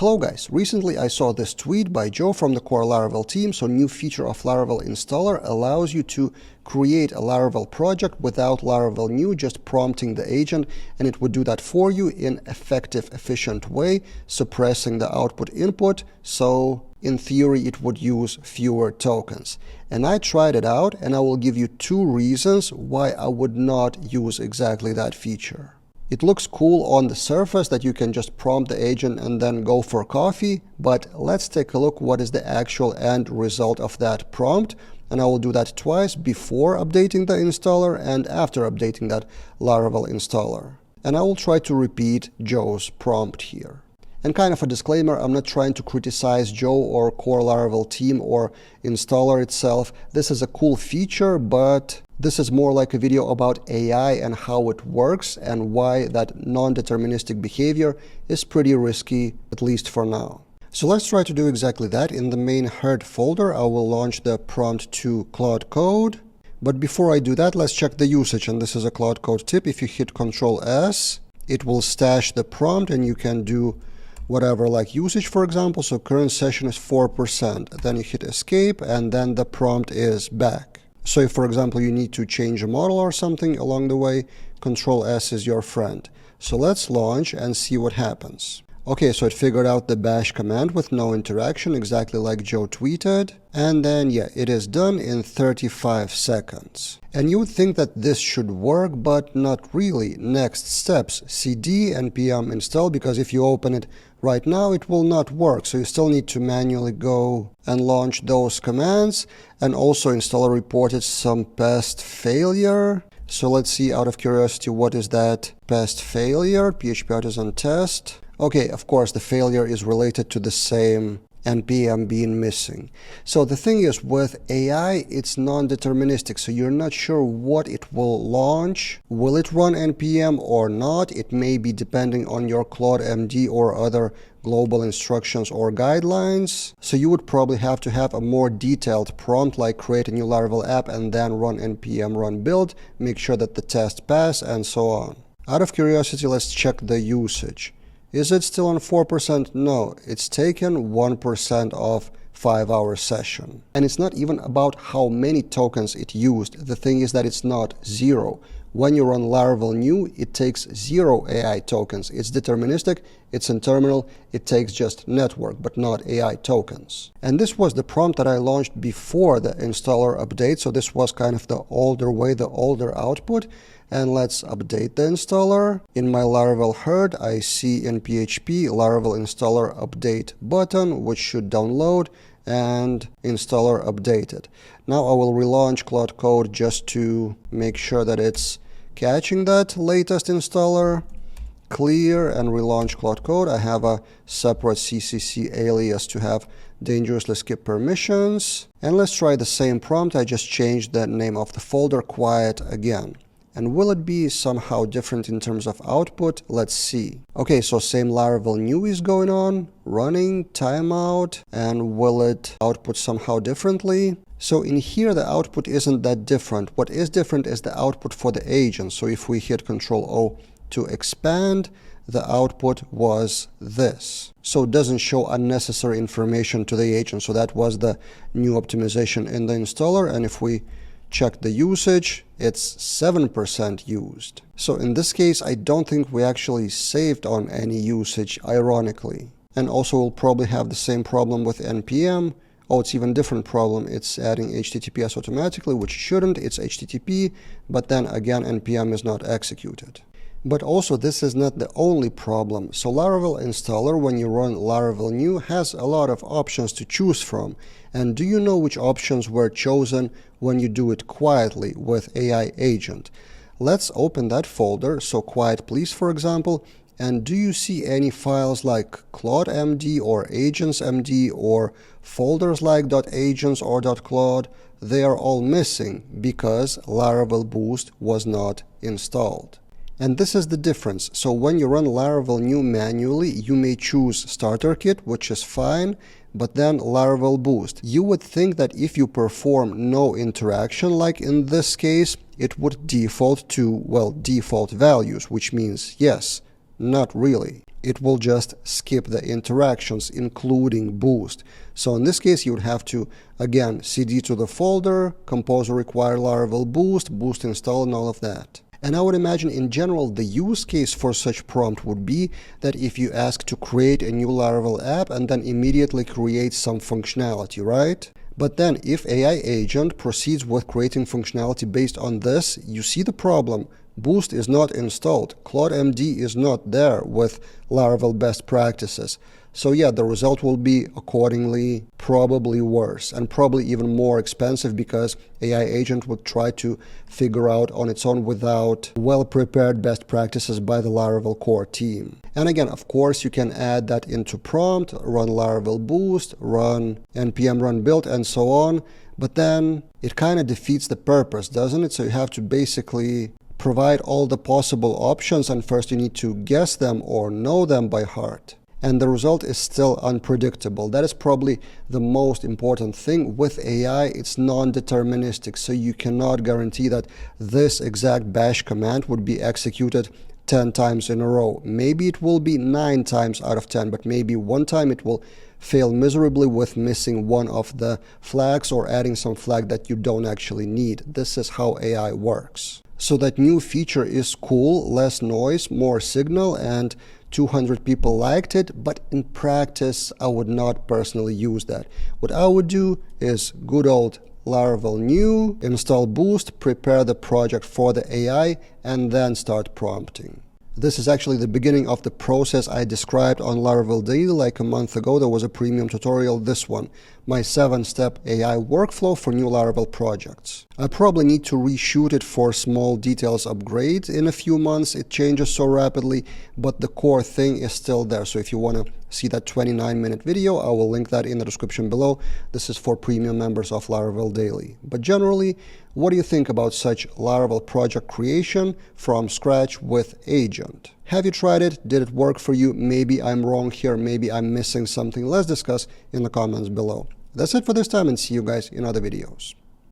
Hello guys, recently I saw this tweet by Joe from the core Laravel team. So new feature of Laravel Installer allows you to create a Laravel project without Laravel new, just prompting the agent, and it would do that for you in effective, efficient way, suppressing the output input. So in theory, it would use fewer tokens. And I tried it out, and I will give you two reasons why I would not use exactly that feature. It looks cool on the surface that you can just prompt the agent and then go for coffee, but let's take a look what is the actual end result of that prompt. And I will do that twice, before updating the installer and after updating that Laravel installer. And I will try to repeat Joe's prompt here. And kind of a disclaimer, I'm not trying to criticize Joe or core Laravel team or installer itself. This is a cool feature, but this is more like a video about AI and how it works and why that non-deterministic behavior is pretty risky, at least for now. So let's try to do exactly that. In the main herd folder, I will launch the prompt to Cloud Code. But before I do that, let's check the usage. And this is a Cloud Code tip. If you hit Ctrl S, it will stash the prompt and you can do whatever, like usage, for example. So current session is 4%. Then you hit escape and then the prompt is back. So if, for example, you need to change a model or something along the way, Ctrl S is your friend. So let's launch and see what happens. Okay, so it figured out the bash command with no interaction, exactly like Joe tweeted. And then, yeah, it is done in 35 seconds. And you would think that this should work, but not really. Next steps, cd npm install, because if you open it right now, it will not work. So you still need to manually go and launch those commands. And also installer reported some past failure. So let's see, out of curiosity, what is that past failure? PHP artisan test. Okay, of course, the failure is related to the same npm being missing. So the thing is, with AI, it's non-deterministic, so you're not sure what it will launch. Will it run npm or not? It may be depending on your Claude MD or other global instructions or guidelines. So you would probably have to have a more detailed prompt, like create a new Laravel app and then run npm run build, make sure that the test pass, and so on. Out of curiosity, let's check the usage. Is it still on 4%? No, it's taken 1% of 5-hour session. And it's not even about how many tokens it used. The thing is that it's not zero. When you run Laravel new, it takes 0 AI tokens. It's deterministic, it's in terminal, it takes just network, but not AI tokens. And this was the prompt that I launched before the installer update. So this was kind of the older way, the older output. And let's update the installer. In my Laravel herd, I see in PHP Laravel Installer Update button, which should download, and installer updated. Now I will relaunch Cloud Code just to make sure that it's catching that latest installer. Clear and relaunch Cloud Code. I have a separate CCC alias to have dangerously skip permissions. And let's try the same prompt. I just changed the name of the folder, quiet, again. And will it be somehow different in terms of output? Let's see. Okay, so same Laravel new is going on, running, timeout, and will it output somehow differently? So in here, the output isn't that different. What is different is the output for the agent. So if we hit Ctrl O to expand, the output was this. So it doesn't show unnecessary information to the agent. So that was the new optimization in the installer. And if we check the usage, it's 7% used. So in this case, I don't think we actually saved on any usage, ironically. And also we'll probably have the same problem with npm. Oh, it's even different problem. It's adding HTTPS automatically, which shouldn't. It's HTTP, but then again, npm is not executed. But also, this is not the only problem. So Laravel Installer, when you run Laravel new, has a lot of options to choose from. And do you know which options were chosen when you do it quietly with AI agent? Let's open that folder. So quiet please, for example. And do you see any files like Claude MD or agents MD or folders like .agents or .claude? They are all missing because Laravel Boost was not installed. And this is the difference. So when you run Laravel new manually, you may choose Starter Kit, which is fine, but then Laravel Boost. You would think that if you perform no interaction, like in this case, it would default to, well, default values, which means yes, not really. it will just skip the interactions, including boost. So in this case, you would have to, again, cd to the folder, composer require Laravel boost, boost install, and all of that. And I would imagine in general, the use case for such prompt would be that if you ask to create a new Laravel app and then immediately create some functionality, right? But then if AI agent proceeds with creating functionality based on this, you see the problem. Boost is not installed. ClaudeMD is not there with Laravel best practices. So yeah, the result will be accordingly probably worse and probably even more expensive because AI agent would try to figure out on its own without well-prepared best practices by the Laravel core team. And again, of course, you can add that into prompt, run Laravel boost, run npm run build, and so on. But then it kind of defeats the purpose, doesn't it? So you have to basically provide all the possible options, and first you need to guess them or know them by heart. And the result is still unpredictable. That is probably the most important thing. With AI, it's non-deterministic, so you cannot guarantee that this exact bash command would be executed 10 times in a row. Maybe it will be 9 times out of 10, but maybe one time it will fail miserably with missing one of the flags or adding some flag that you don't actually need. This is how AI works. So that new feature is cool, less noise, more signal, and 200 people liked it, but in practice, I would not personally use that. What I would do is good old Laravel new, install boost, prepare the project for the AI, and then start prompting. This is actually the beginning of the process I described on Laravel Daily like a month ago. There was a premium tutorial, this one, my 7-step AI workflow for new Laravel projects. I probably need to reshoot it for small details upgrade in a few months. It changes so rapidly, but the core thing is still there. So if you want to see that 29-minute video, I will link that in the description below. This is for premium members of Laravel Daily. But generally, what do you think about such Laravel project creation from scratch with agent? Have you tried it? Did it work for you? Maybe I'm wrong here. Maybe I'm missing something. Let's discuss in the comments below. That's it for this time, and see you guys in other videos.